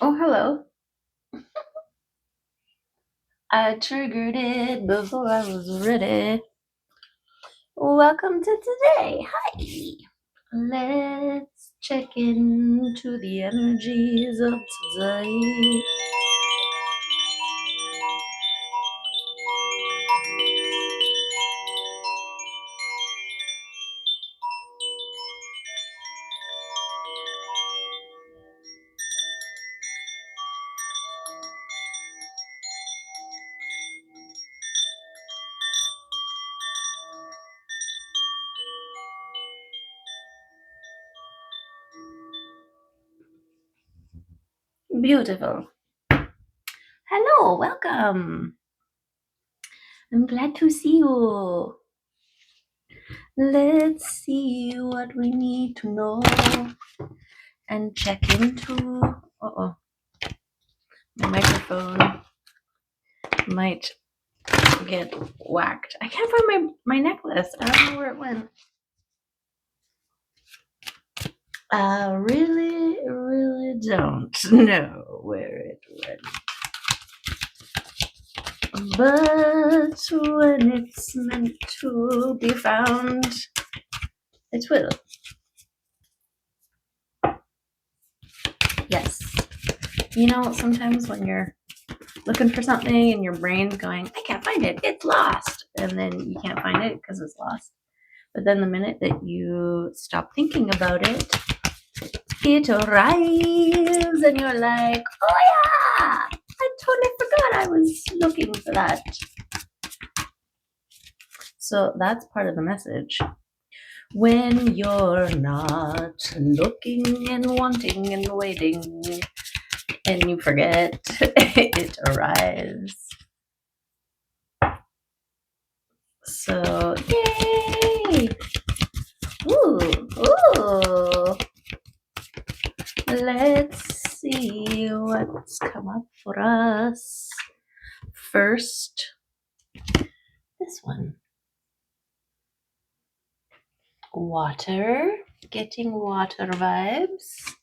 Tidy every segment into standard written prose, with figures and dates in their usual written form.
Oh, hello. I triggered it before I was ready. Welcome to today. Hi. Let's check into the energies of today. Beautiful. Hello, welcome. I'm glad to see you. Let's see what we need to know and check into. Uh-oh. My microphone might get whacked. I can't find my necklace. I don't know where it went. I really don't know where it went. But when it's meant to be found, it will. Yes. You know, sometimes when you're looking for something and your brain's going, I can't find it, it's lost. And then you can't find it because it's lost. But then the minute that you stop thinking about it, it arrives and you're like, oh yeah, I totally forgot I was looking for that. So that's part of the message. When you're not looking and wanting and waiting and you forget, it arrives. So, yay! Ooh. Let's see what's come up for us. First, this one. Water, getting water vibes.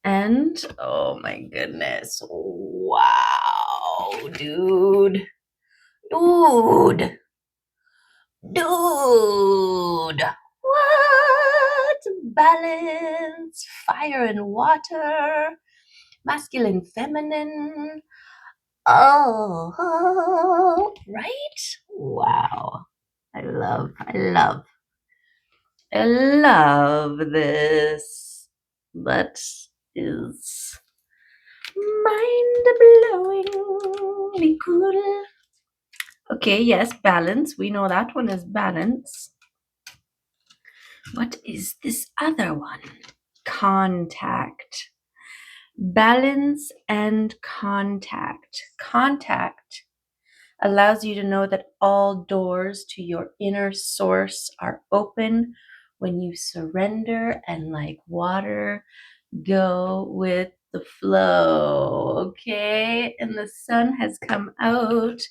And oh my goodness, wow, dude. What? Balance, fire and water, masculine, feminine. Oh, right? Wow. I love this. That is mind-blowingly cool. Okay, yes, balance. We know that one is balance. What is this other one? Contact. Balance and contact. Contact allows you to know that all doors to your inner source are open when you surrender and, like water, go with the flow. Okay? And the sun has come out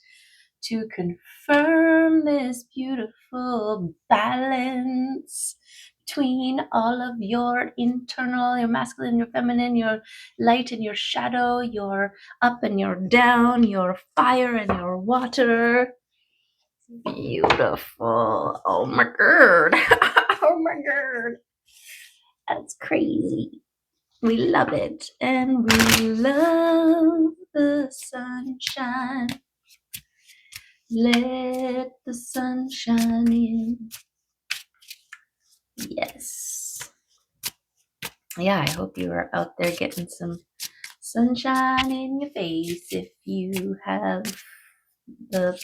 to confirm this beautiful balance between all of your internal, your masculine, your feminine, your light and your shadow, your up and your down, your fire and your water. Beautiful. Oh my god. Oh my god. That's crazy. We love it. And we love the sunshine. Let the sun shine in. Yes. Yeah, I hope you are out there getting some sunshine in your face if you have the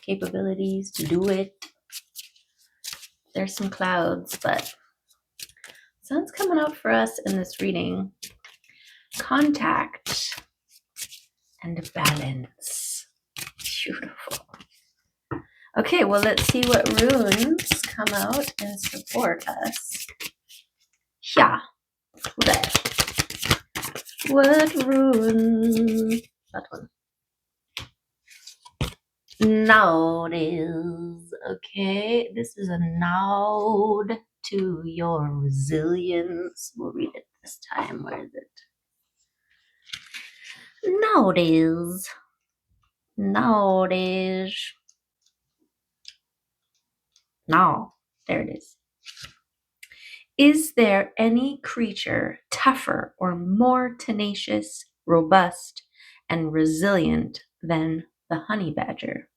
capabilities to do it. There's some clouds, but sun's coming out for us in this reading. Contact and balance. Beautiful. Okay, well, let's see what runes come out and support us. Yeah. What rune? That one. Node is okay. This is a node to your resilience. We'll read it this time. Where is it? Nowadays. Now, there it is. Is there any creature tougher or more tenacious, robust, and resilient than the honey badger?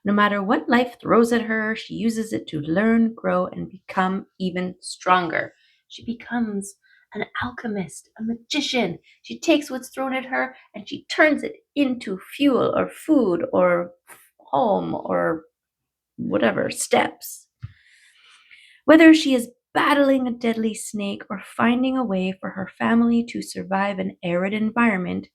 No matter what life throws at her, she uses it to learn, grow, and become even stronger. She becomes an alchemist, a magician. She takes what's thrown at her and she turns it into fuel or food or home or whatever, steps. Whether she is battling a deadly snake or finding a way for her family to survive an arid environment,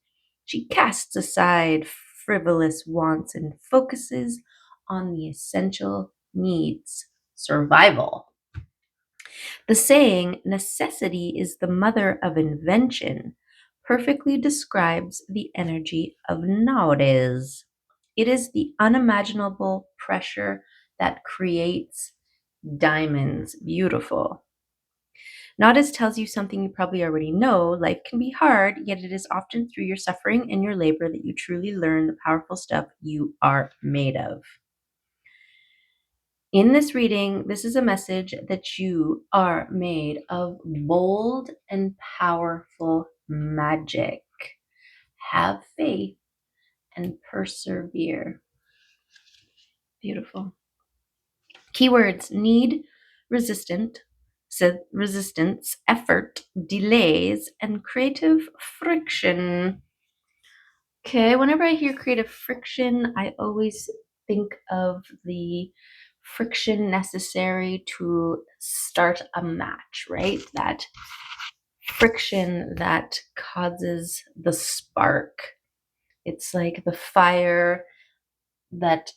she casts aside frivolous wants and focuses on the essential needs: survival. The saying, necessity is the mother of invention, perfectly describes the energy of nowadays. It is the unimaginable pressure that creates diamonds. Beautiful. Nowadays tells you something you probably already know. Life can be hard, yet it is often through your suffering and your labor that you truly learn the powerful stuff you are made of. In this reading, this is a message that you are made of bold and powerful magic. Have faith and persevere. Beautiful. Keywords: need, resistant, resistance, effort, delays, and creative friction. Okay, whenever I hear creative friction, I always think of the friction necessary to start a match, right? That friction that causes the spark. It's like the fire that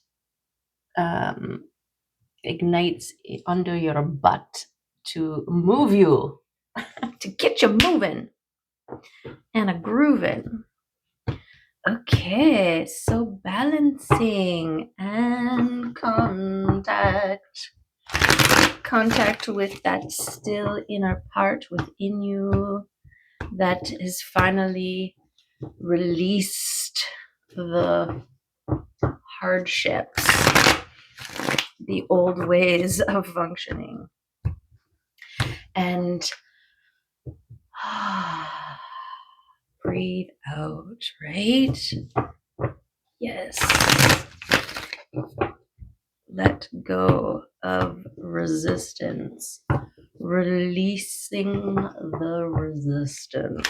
ignites under your butt to move you, to get you moving and a grooving. Okay, so balancing and contact. Contact with that still inner part within you that has finally released the hardships, the old ways of functioning. And breathe out, right? Yes. Let go of resistance, releasing the resistance.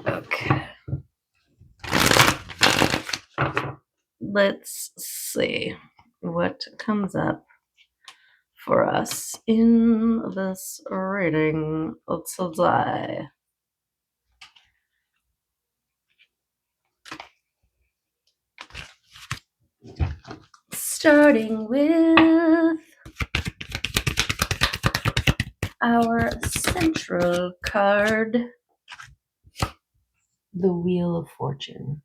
Okay. Let's see what comes up for us in this reading today. Starting with our central card, the Wheel of Fortune.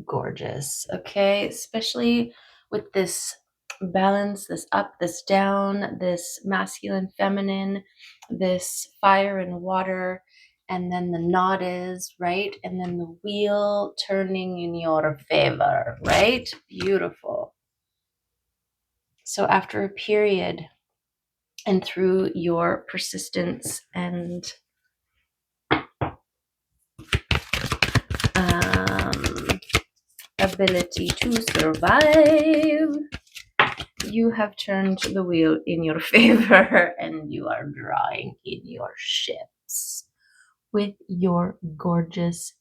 Gorgeous. Okay, especially with this balance, this up, this down, this masculine, feminine, this fire and water, and then the knot is, right? And then the wheel turning in your favor, right? Beautiful. So after a period and through your persistence and ability to survive, you have turned the wheel in your favor and you are drawing in your ships with your gorgeous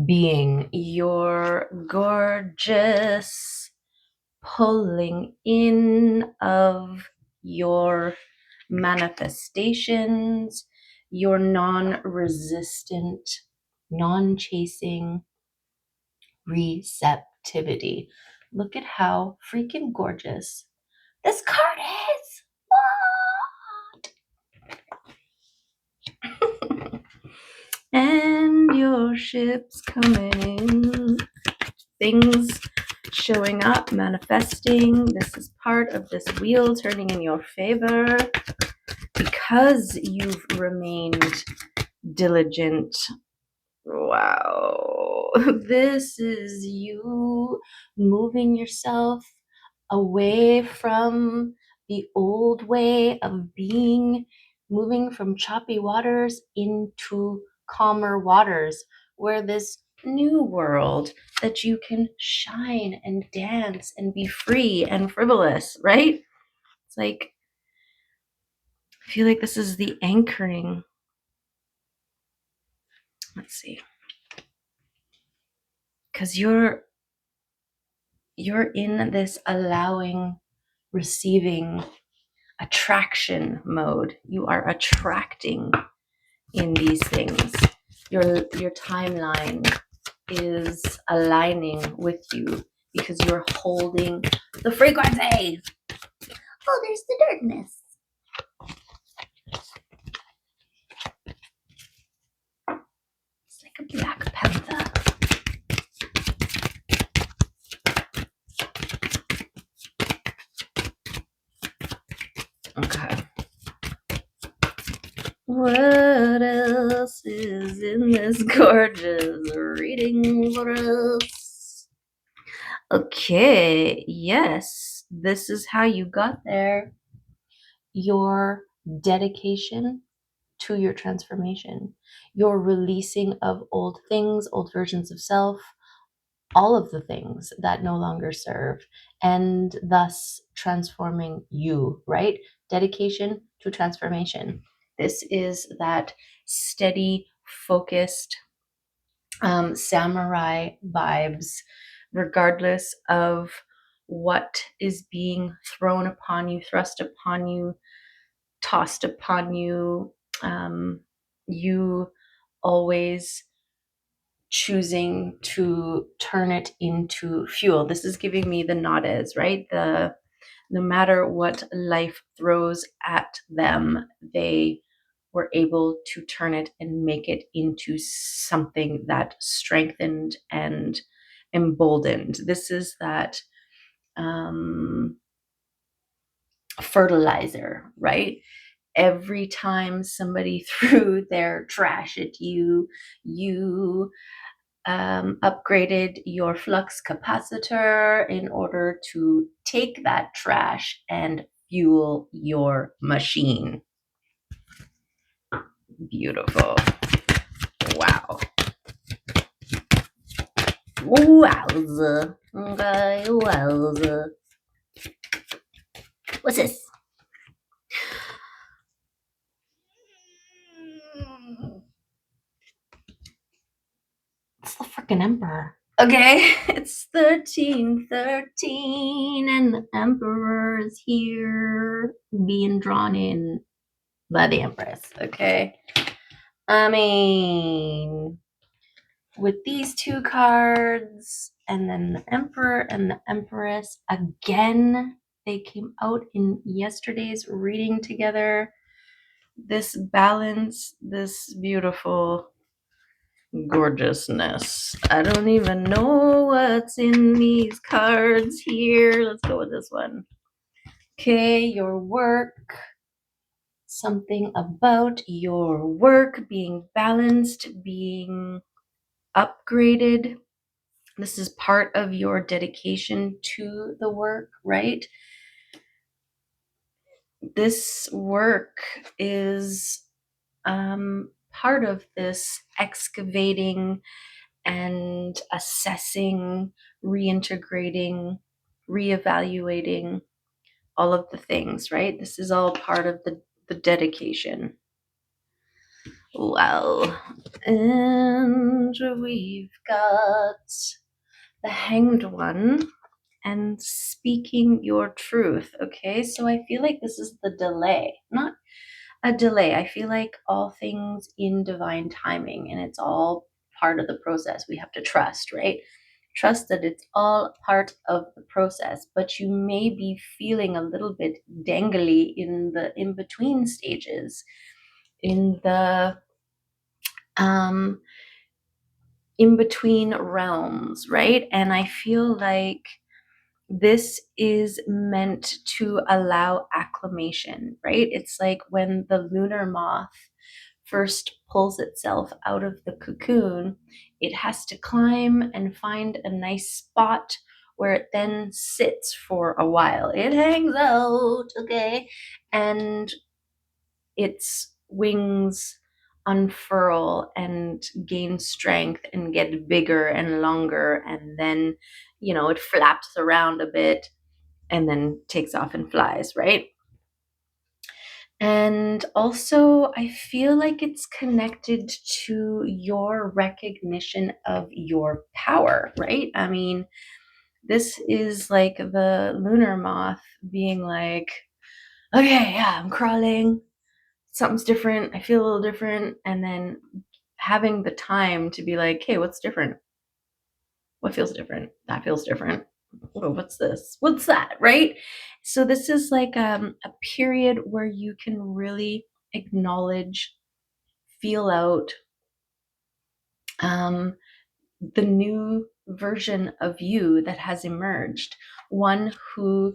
being, your gorgeous pulling in of your manifestations, your non-resistant, non-chasing receptivity. Look at how freaking gorgeous this card is. What? And your ship's coming in. Things showing up, manifesting. This is part of this wheel turning in your favor because you've remained diligent. Wow. This is you moving yourself away from the old way of being, moving from choppy waters into calmer waters, where this new world that you can shine and dance and be free and frivolous, right? It's like, I feel like this is the anchoring. Let's see. Because you're in this allowing, receiving, attraction mode. You are attracting in these things. Your timeline is aligning with you because you're holding the frequency. Oh, there's the darkness. It's like a Black Panther. Okay. What else is in this gorgeous reading for us? Okay, yes, this is how you got there. Your dedication to your transformation, your releasing of old things, old versions of self, all of the things that no longer serve, and thus transforming you, right? Dedication to transformation. This is that steady, focused samurai vibes, regardless of what is being thrown upon you, thrust upon you, tossed upon you. You always choosing to turn it into fuel. This is giving me the nades, right? No matter what life throws at them, they were able to turn it and make it into something that strengthened and emboldened. This is that fertilizer, right? Every time somebody threw their trash at you, you upgraded your flux capacitor in order to take that trash and fuel your machine. Beautiful. Wow. Wowza. Okay, wowza. What's this? It's the freaking Emperor. Okay, it's 1313, and the Emperor is here being drawn in by the Empress. Okay. I mean, with these two cards, and then the Emperor and the Empress, again, they came out in yesterday's reading together. This balance, this beautiful gorgeousness. I don't even know what's in these cards here. Let's go with this one. Okay, your work. Something about your work being balanced, being upgraded. This is part of your dedication to the work, right? This work is part of this excavating and assessing, reintegrating, reevaluating, all of the things, right? This is all part of the dedication. Well, and we've got the Hanged One and speaking your truth. Okay, so I feel like this is the delay, not a delay. I feel like all things in divine timing, and it's all part of the process. We have to trust, right? Trust that it's all part of the process, but you may be feeling a little bit dangly in the in between stages, in the in between realms, right? And I feel like this is meant to allow acclimation, right? It's like when the lunar moth first pulls itself out of the cocoon, it has to climb and find a nice spot where it then sits for a while. It hangs out, okay? And its wings unfurl and gain strength and get bigger and longer, and then it flaps around a bit and then takes off and flies, right? And also I feel like it's connected to your recognition of your power, right? I mean, this is like the lunar moth being like, okay, yeah, I'm crawling, something's different, I feel a little different, and then having the time to be like, hey, what's different? What feels different? That feels different. Oh, what's this? What's that? Right? So this is like a period where you can really acknowledge, feel out um, the new version of you that has emerged, one who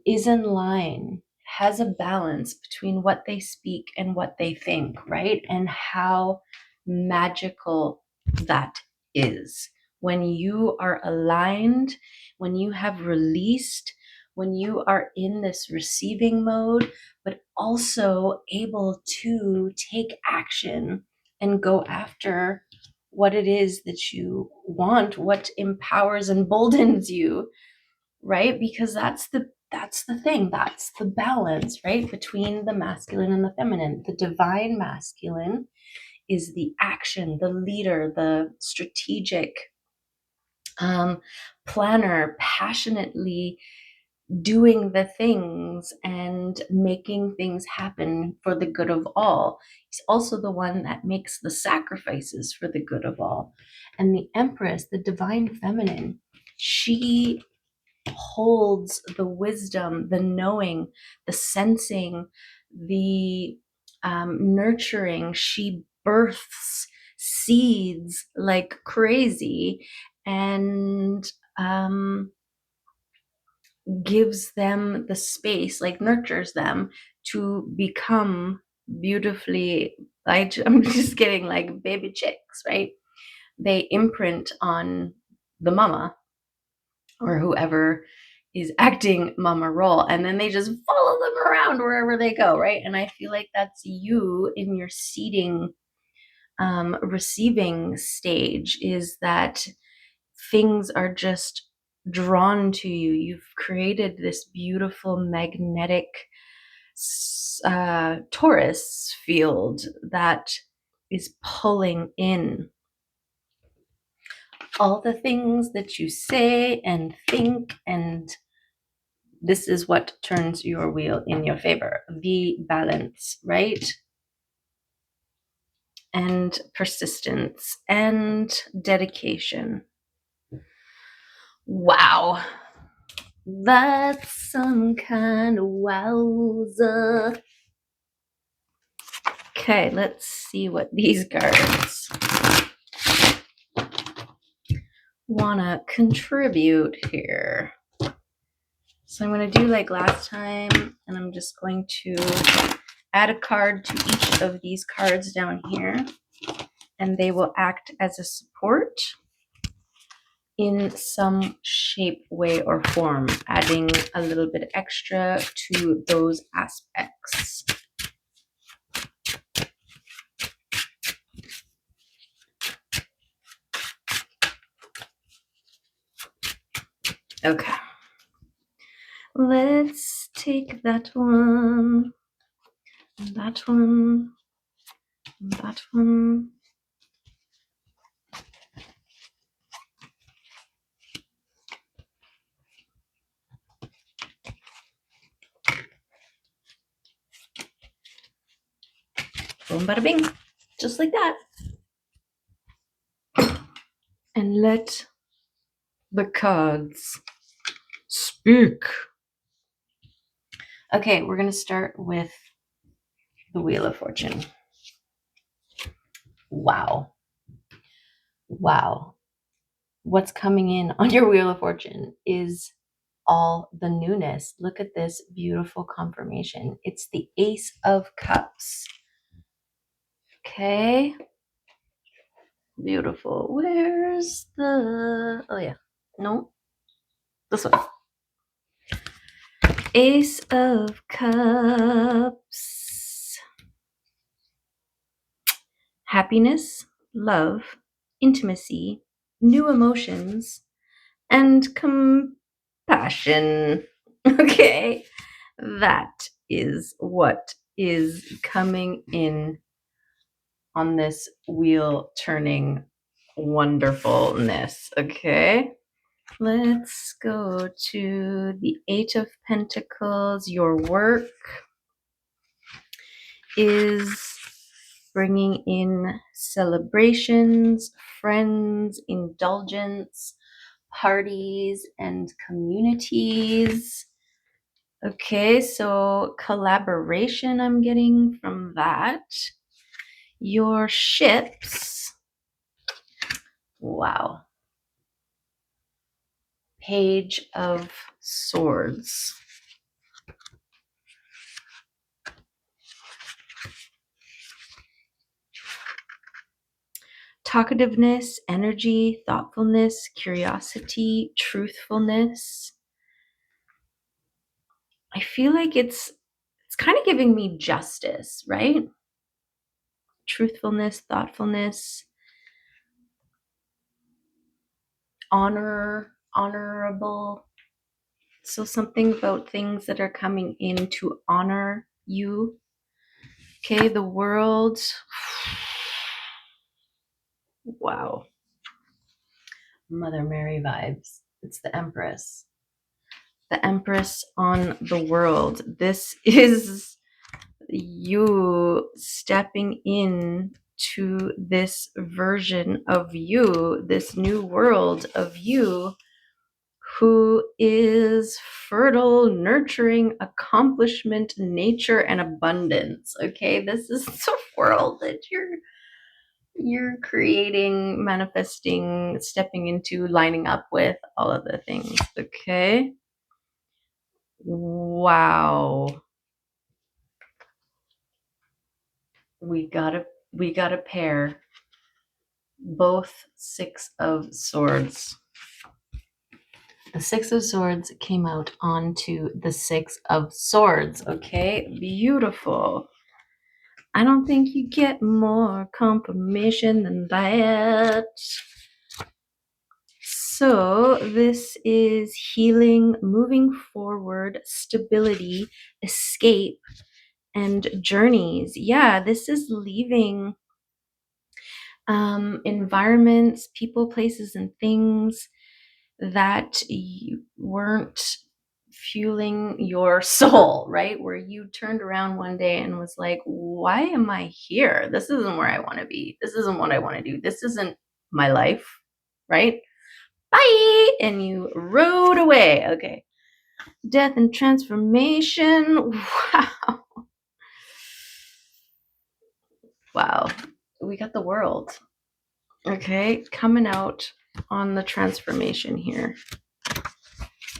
is in line, has a balance between what they speak and what they think, right? And how magical that is. When you are aligned, when you have released, when you are in this receiving mode, but also able to take action and go after what it is that you want, what empowers and emboldens you, right? Because that's the thing, that's the balance, right, between the masculine and the feminine. The divine masculine is the action, the leader, the strategic planner, passionately doing the things and making things happen for the good of all. He's also the one that makes the sacrifices for the good of all. And the empress, the divine feminine, she holds the wisdom, the knowing, the sensing, the nurturing. She births seeds like crazy and gives them the space, like nurtures them to become beautifully. I'm just getting like baby chicks, right? They imprint on the mama or whoever is acting mama role, and then they just follow them around wherever they go, right? And I feel like that's you in your seeding receiving stage, is that things are just drawn to you. You've created this beautiful magnetic torus field that is pulling in all the things that you say and think, and this is what turns your wheel in your favor. The balance, right? And persistence and dedication. Wow. That's some kind of wowza. Okay, let's see what these cards want to contribute here. So I'm going to do like last time, and I'm just going to add a card to each of these cards down here, and they will act as a support in some shape, way, or form, adding a little bit extra to those aspects. Okay. Let's take that one, that one, that one. Boom, bada bing. Just like that. And let the cards speak. Okay, we're going to start with the Wheel of Fortune. Wow. Wow. What's coming in on your Wheel of Fortune is all the newness. Look at this beautiful confirmation. It's the Ace of Cups. Okay. Beautiful. Where's the... Oh, yeah. No. This one. Ace of Cups. Happiness, love, intimacy, new emotions, and compassion. Okay. That is what is coming in on this wheel turning wonderfulness. Okay. Let's go to the Eight of Pentacles. Your work is bringing in celebrations, friends, indulgence, parties, and communities. Okay, so collaboration I'm getting from that. Your ships. Wow. Page of Swords. Talkativeness, energy, thoughtfulness, curiosity, truthfulness. I feel like it's kind of giving me justice, right? Truthfulness, thoughtfulness, honorable. So something about things that are coming in to honor you. Okay, the world. Wow. Mother Mary vibes. It's the Empress. The Empress on the world. This is you stepping in to this version of you, this new world of you, who is fertile, nurturing, accomplishment, nature, and abundance. Okay, this is the world that you're creating, manifesting, stepping into, lining up with, all of the things. Okay. Wow. We got a pair. Both Six of Swords. The Six of Swords came out onto the Six of Swords. Okay, beautiful. I don't think you get more confirmation than that. So this is healing, moving forward, stability, escape, and journeys. Yeah, this is leaving environments, people, places, and things that you weren't fueling your soul, right? Where you turned around one day and was like, why am I here? This isn't where I want to be. This isn't what I want to do. This isn't my life, right? Bye. And you rode away. Okay. Death and transformation. Wow. Wow. We got the world. Okay. Coming out on the transformation here.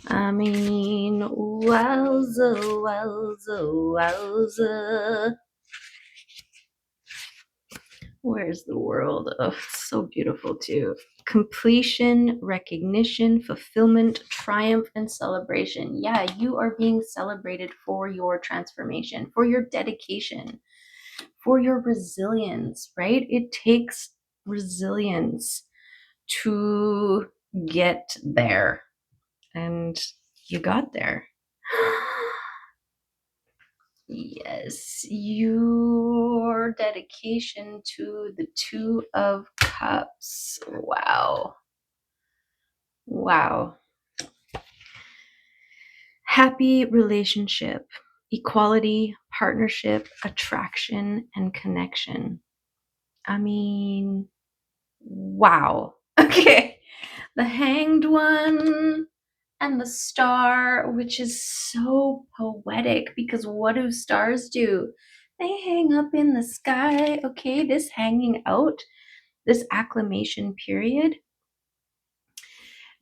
I mean, wowza, wowza, wowza. Where's the world? Oh, it's so beautiful too. Completion, recognition, fulfillment, triumph, and celebration. Yeah, you are being celebrated for your transformation, for your dedication, for your resilience, right? It takes resilience to get there. And you got there. Yes, your dedication to the Two of Cups. Wow. Wow. Happy relationship, equality, partnership, attraction, and connection. I mean, wow. Okay. The Hanged One and the Star, which is so poetic because what do stars do? They hang up in the sky. Okay, this hanging out, this acclimation period,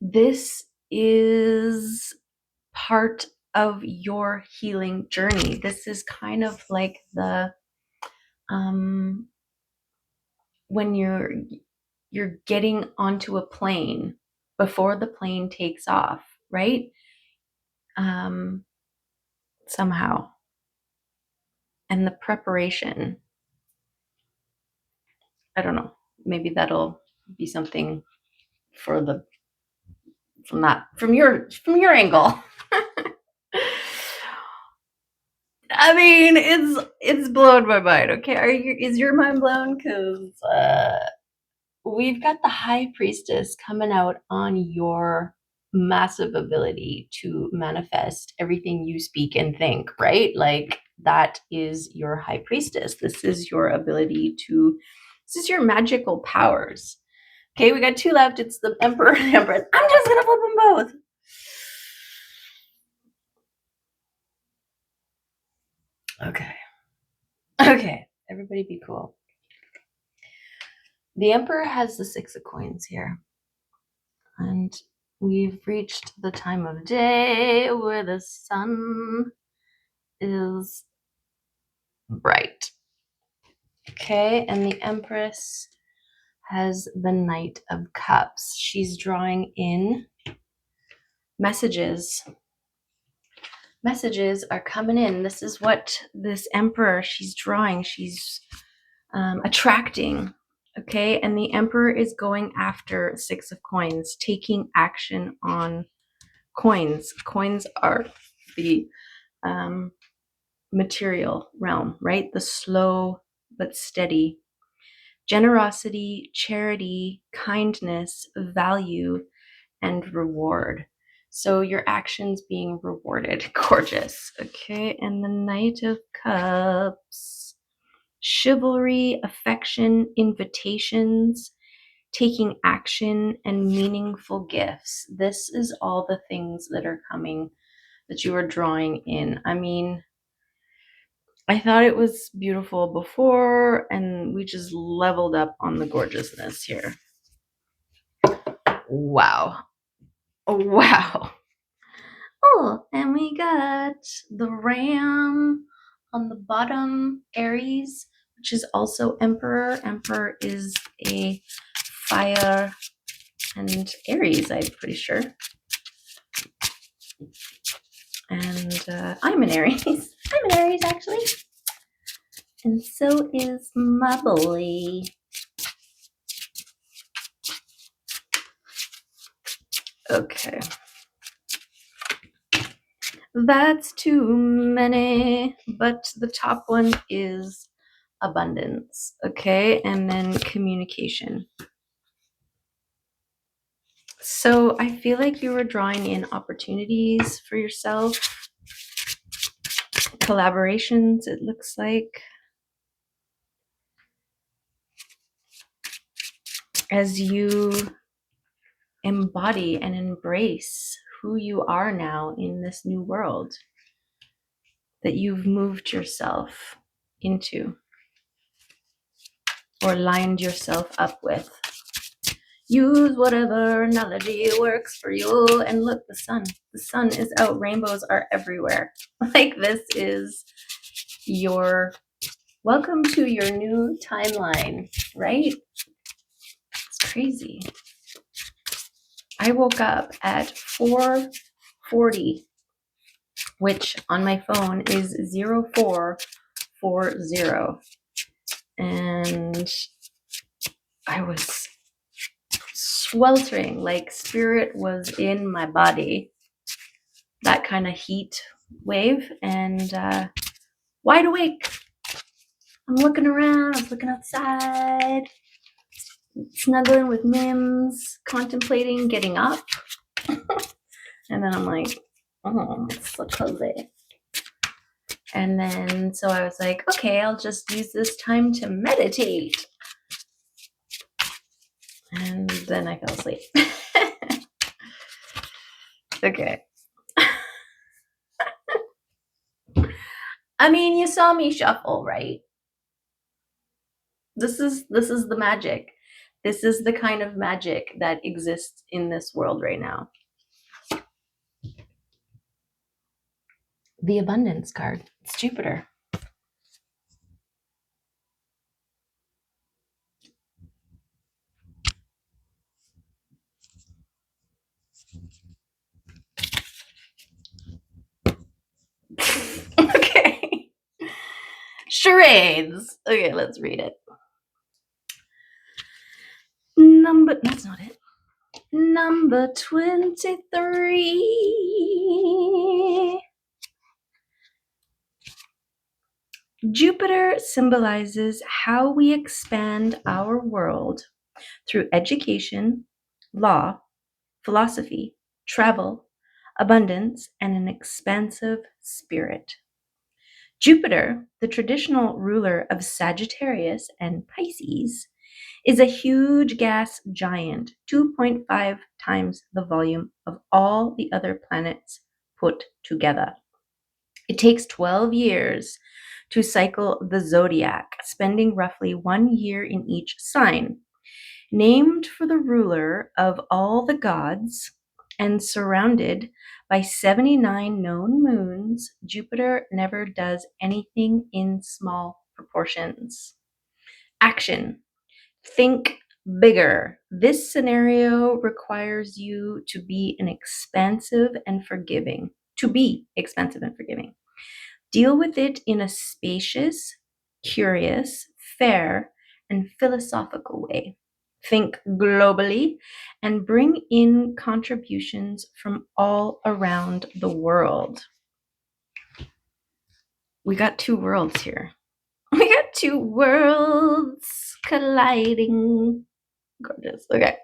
this is part of your healing journey. This is kind of like the when you're getting onto a plane before the plane takes off, right? Somehow. And the preparation, I don't know, maybe that'll be something for the from your angle. I mean, it's blown my mind. Okay, is your mind blown? Because we've got the high priestess coming out on your massive ability to manifest everything you speak and think, right? Like that is your high priestess. This is your ability to, this is your magical powers. Okay, we got two left. It's the Emperor and the Empress. I'm just gonna flip them both. Okay, everybody be cool. The Emperor has the 6 of coins here. And we've reached the time of day where the sun is bright. Okay, and the Empress has the Knight of Cups. She's drawing in messages. Messages are coming in. This is what this Emperor, she's drawing. She's attracting. Okay, and the Emperor is going after 6 of coins, taking action on coins. Coins are the material realm, right? The slow but steady. Generosity, charity, kindness, value, and reward. So your actions being rewarded. Gorgeous. Okay, and the Knight of Cups. Chivalry, affection, invitations, taking action, and meaningful gifts. This is all the things that are coming, that you are drawing in. I mean, I thought it was beautiful before, and we just leveled up on the gorgeousness here. Wow. Wow. Oh, and we got the Ram on the bottom, Aries, which is also Emperor. Emperor is a fire and Aries, I'm pretty sure. And I'm an Aries. I'm an Aries, actually. And so is my boy. Okay. That's too many. But the top one is abundance. Okay. And then communication. So I feel like you were drawing in opportunities for yourself. Collaborations, it looks like. As you embody and embrace who you are now in this new world that you've moved yourself into or lined yourself up with. Use whatever analogy works for you. And look, the sun is out. Rainbows are everywhere. Like, this is your welcome to your new timeline, right? It's crazy. I woke up at 4:40, which on my phone is 0440. And I was sweltering, like spirit was in my body. That kind of heat wave, and wide awake. I'm looking around, I was looking outside, snuggling with Mims, contemplating getting up. And then I'm like, oh, it's so cozy. And then, so I was like, okay, I'll just use this time to meditate. And then I fell asleep. Okay. I mean, you saw me shuffle, right? This is the magic. This is the kind of magic that exists in this world right now. The abundance card. It's Jupiter. Okay. Charades. Okay, let's read it. That's not it. Number 23. Jupiter symbolizes how we expand our world through education, law, philosophy, travel, abundance, and an expansive spirit. Jupiter, the traditional ruler of Sagittarius and Pisces, is a huge gas giant, 2.5 times the volume of all the other planets put together. It takes 12 years to cycle the zodiac, spending roughly 1 year in each sign. Named for the ruler of all the gods and surrounded by 79 known moons, Jupiter never does anything in small proportions. Action. Think bigger. This scenario requires you to be expansive and forgiving. Deal with it in a spacious, curious, fair, and philosophical way. Think globally and bring in contributions from all around the world. We got two worlds here. We got two worlds colliding. Gorgeous. Okay.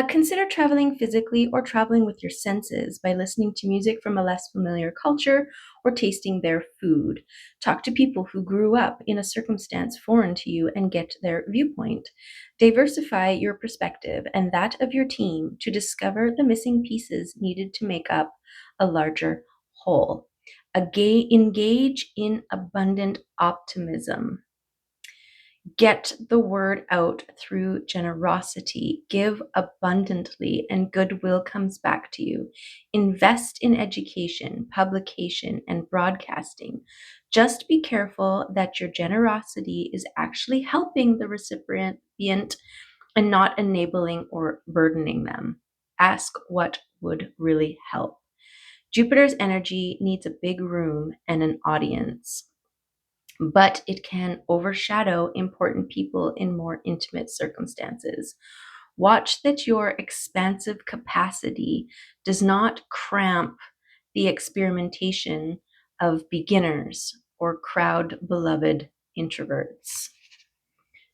Consider traveling physically or traveling with your senses by listening to music from a less familiar culture or tasting their food. Talk to people who grew up in a circumstance foreign to you and get their viewpoint. Diversify your perspective and that of your team to discover the missing pieces needed to make up a larger whole. Engage in abundant optimism. Get the word out through generosity. Give abundantly, and goodwill comes back to you. Invest in education, publication, and broadcasting. Just be careful that your generosity is actually helping the recipient and not enabling or burdening them. Ask what would really help. Jupiter's energy needs a big room and an audience, but it can overshadow important people in more intimate circumstances. Watch that your expansive capacity does not cramp the experimentation of beginners or crowd beloved introverts.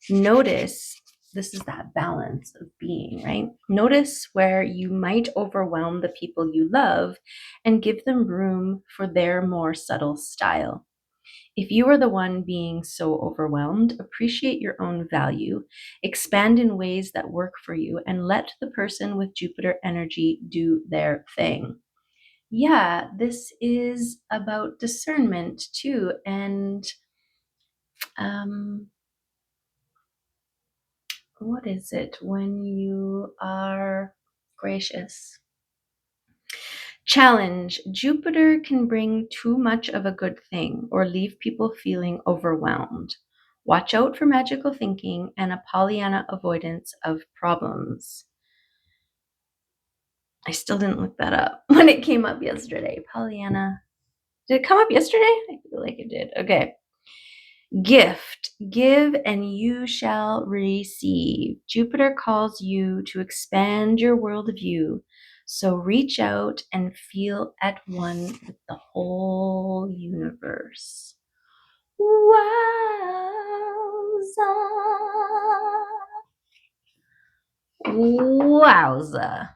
Notice, this is that balance of being, right? Notice where you might overwhelm the people you love and give them room for their more subtle style. If you are the one being so overwhelmed, appreciate your own value, expand in ways that work for you, and let the person with Jupiter energy do their thing. Yeah, this is about discernment too. And what is it when you are gracious? Challenge. Jupiter can bring too much of a good thing or leave people feeling overwhelmed. Watch out for magical thinking and a Pollyanna avoidance of problems. I still didn't look that up when it came up yesterday. Pollyanna. Did it come up yesterday? I feel like it did. Okay. Gift. Give and you shall receive. Jupiter calls you to expand your worldview. So reach out and feel at one with the whole universe. Wowza. Wowza.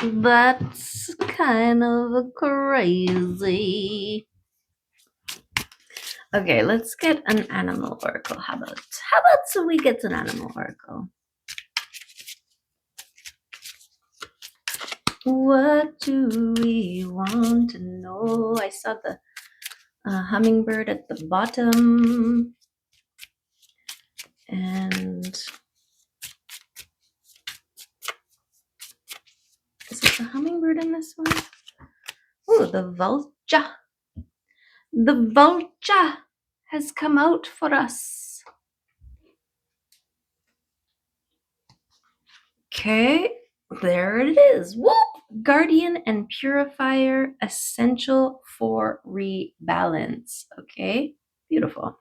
That's kind of crazy. Okay, let's get an animal oracle. How about so we get an animal oracle? What do we want to know? I saw the hummingbird at the bottom. And Is it the hummingbird in this one? Oh, the vulture. The vulture has come out for us. Okay, there it is. Whoop! Guardian and purifier, essential for rebalance. Okay, beautiful.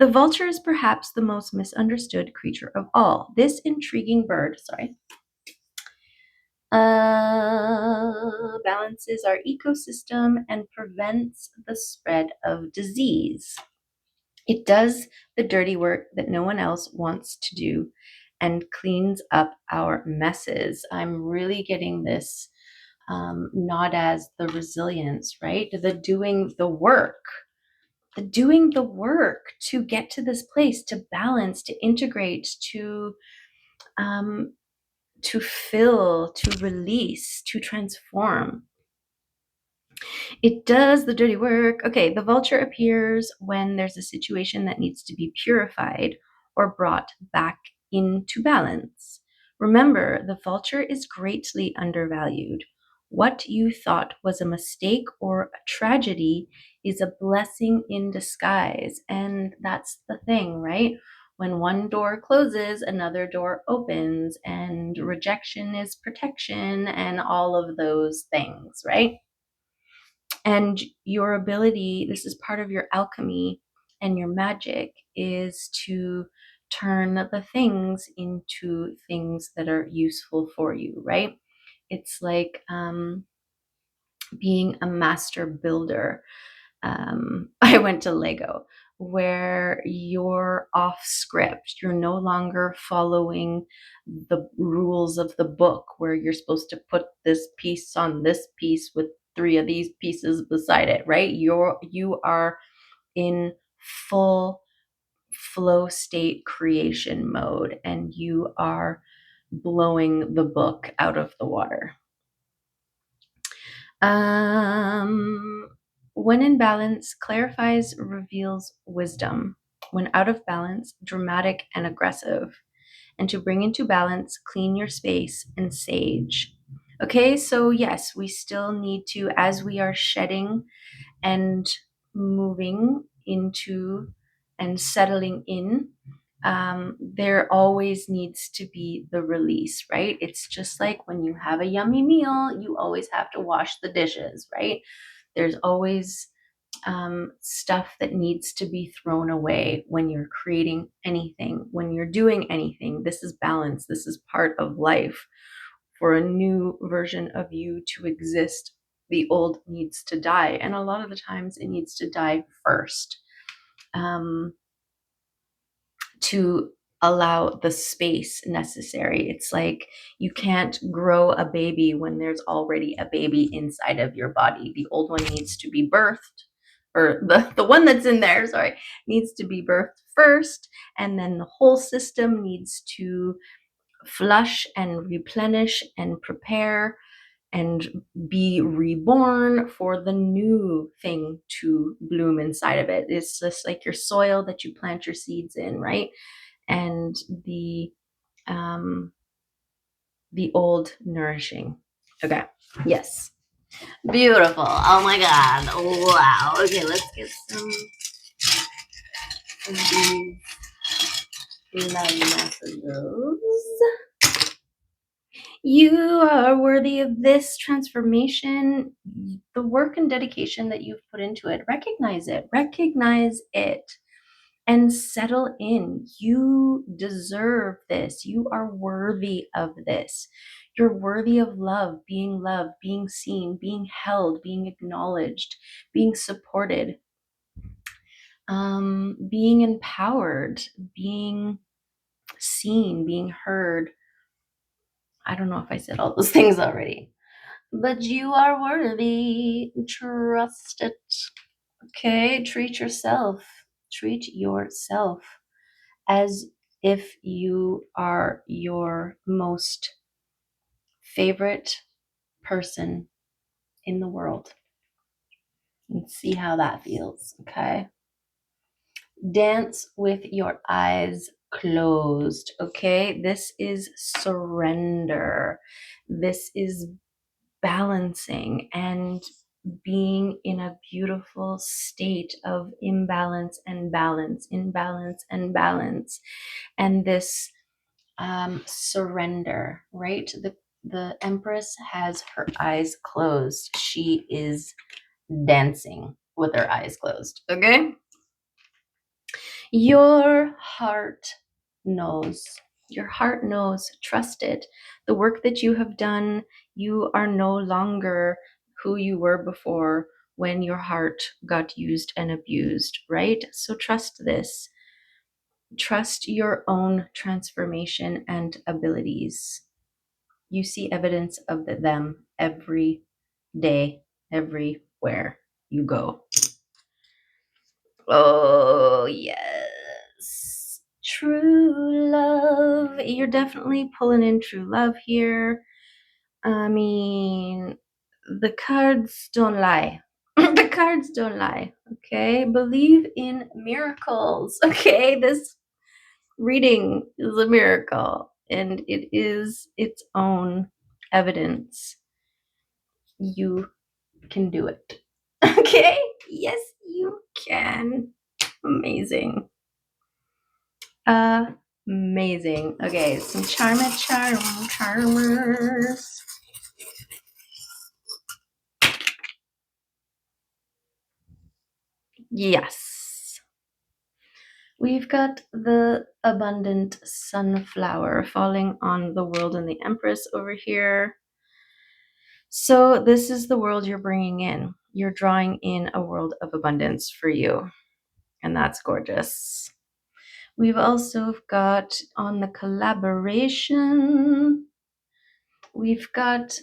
The vulture is perhaps the most misunderstood creature of all. This intriguing bird, balances our ecosystem and prevents the spread of disease. It does the dirty work that no one else wants to do and cleans up our messes. I'm really getting this nod as the resilience, right? The doing the work to get to this place, to balance, to integrate, to fill, to release, to transform. It does the dirty work. Okay, the vulture appears when there's a situation that needs to be purified or brought back into balance. Remember, the vulture is greatly undervalued. What you thought was a mistake or a tragedy is a blessing in disguise. And that's the thing, right? When one door closes, another door opens, and rejection is protection, and all of those things, right? And your ability, this is part of your alchemy and your magic, is to turn the things into things that are useful for you, right? It's like being a master builder. I went to Lego, where you're off script. You're no longer following the rules of the book, where you're supposed to put this piece on this piece with 3 of these pieces beside it, right? You are in full flow state creation mode, and you are blowing the book out of the water. When in balance, clarifies, reveals wisdom. When out of balance, dramatic and aggressive. And to bring into balance, clean your space and sage. Okay, so yes, we still need to, as we are shedding and moving into and settling in, there always needs to be the release, right? It's just like when you have a yummy meal, you always have to wash the dishes, right? There's always stuff that needs to be thrown away when you're creating anything, when you're doing anything. This is balance. This is part of life. For a new version of you to exist, the old needs to die. And a lot of the times it needs to die first. To allow the space necessary. It's like you can't grow a baby when there's already a baby inside of your body. The old one needs to be birthed, or the one that's in there, needs to be birthed first, and then the whole system needs to flush and replenish and prepare and be reborn for the new thing to bloom inside of it. It's just like your soil that you plant your seeds in, right? And the old nourishing. Okay. Yes. Beautiful. Oh my God. Wow. Okay, let's get some of these love messages. You are worthy of this transformation. The work and dedication that you've put into it, recognize it. Recognize it. And settle in. You deserve this. You are worthy of this. You're worthy of love, being seen, being held, being acknowledged, being supported, being empowered, being seen, being heard. I don't know if I said all those things already, but you are worthy. Trust it. Okay, treat yourself. Treat yourself as if you are your most favorite person in the world, and see how that feels. Okay. Dance with your eyes closed. Okay, this is surrender. This is balancing and being in a beautiful state of imbalance and balance, imbalance and balance, and this surrender. Right, the Empress has her eyes closed. She is dancing with her eyes closed. Okay, your heart knows. Your heart knows. Trust it. The work that you have done, you are no longer who you were before when your heart got used and abused, right? So trust this. Trust your own transformation and abilities. You see evidence of them every day, everywhere you go. Oh, yes. True love. You're definitely pulling in true love here. I mean, the cards don't lie. The cards don't lie. Okay. Believe in miracles. Okay. This reading is a miracle and it is its own evidence. You can do it. Okay. Yes, you can. Amazing. Amazing. Okay, some charmers. Yes. We've got the abundant sunflower falling on the world and the Empress over here. So this is the world you're bringing in. You're drawing in a world of abundance for you. And that's gorgeous. We've also got on the collaboration, we've got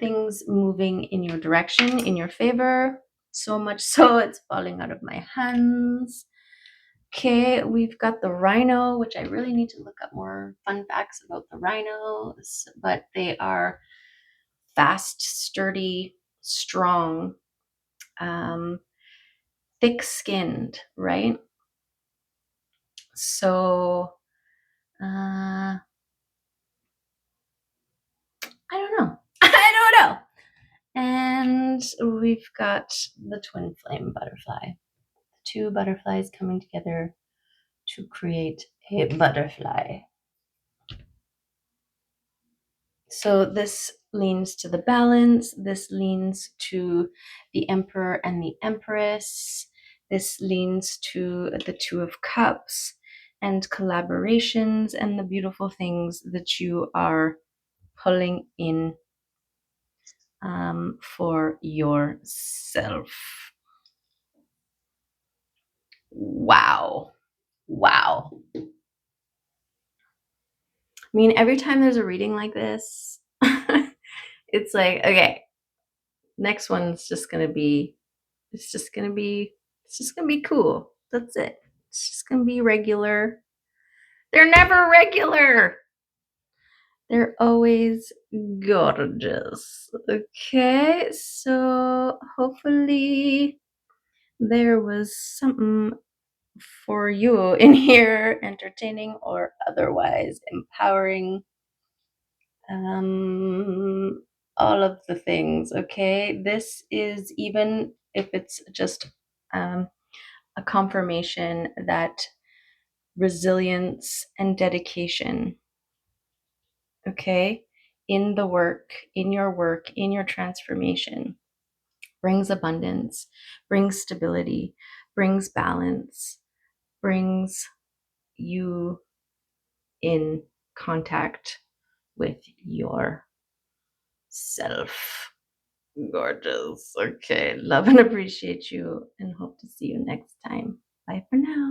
things moving in your direction, in your favor, so much so it's falling out of my hands. Okay, we've got the rhino, which I really need to look up more fun facts about the rhinos, but they are fast, sturdy, strong, thick-skinned, right? So, I don't know. I don't know. And we've got the twin flame butterfly. Two butterflies coming together to create a butterfly. So this leans to the balance. This leans to the Emperor and the Empress. This leans to the Two of Cups and collaborations and the beautiful things that you are pulling in for yourself. Wow. Wow. I mean, every time there's a reading like this, it's like, okay, next one's just gonna be, it's just gonna be cool. That's it. It's just gonna be regular. They're never regular. They're always gorgeous. Okay, so hopefully there was something for you in here, entertaining or otherwise, empowering, all of the things. Okay, this is, even if it's just a confirmation that resilience and dedication, okay, in the work, in your transformation, brings abundance, brings stability, brings balance, brings you in contact with yourself. Gorgeous. Okay. Love and appreciate you and hope to see you next time. Bye for now.